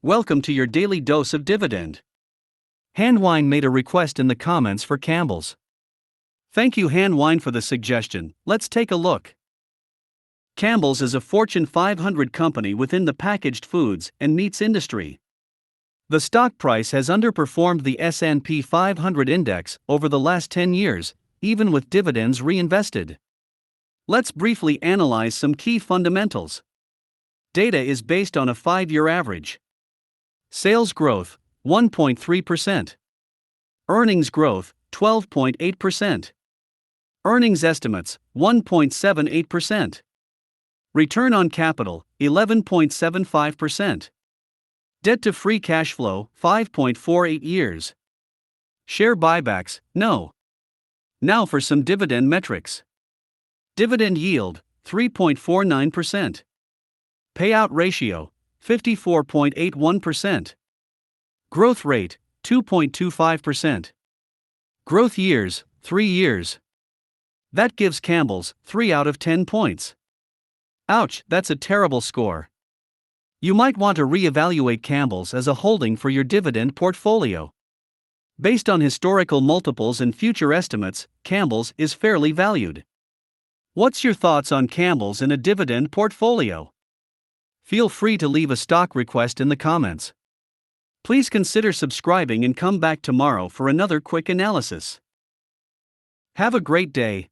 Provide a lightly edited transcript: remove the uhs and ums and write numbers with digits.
Welcome to your daily dose of dividend. Handwine made a request in the comments for Campbell's. Thank you, Handwine, for the suggestion. Let's take a look. Campbell's is a Fortune 500 company within the packaged foods and meats industry. The stock price has underperformed the S&P 500 index over the last 10 years, even with dividends reinvested. Let's briefly analyze some key fundamentals. Data is based on a 5-year average. Sales growth, 1.3%. Earnings growth, 12.8%. Earnings estimates, 1.78%. Return on capital, 11.75%. Debt to free cash flow, 5.48 years. Share buybacks, no. Now for some dividend metrics. Dividend yield, 3.49%. Payout ratio, 54.81%. Growth rate, 2.25%. Growth years, 3 years. That gives Campbell's 3 out of 10 points. Ouch, that's a terrible score. You might want to re-evaluate Campbell's as a holding for your dividend portfolio. Based on historical multiples and future estimates, Campbell's is fairly valued. What's your thoughts on Campbell's in a dividend portfolio? Feel free to leave a stock request in the comments. Please consider subscribing and come back tomorrow for another quick analysis. Have a great day.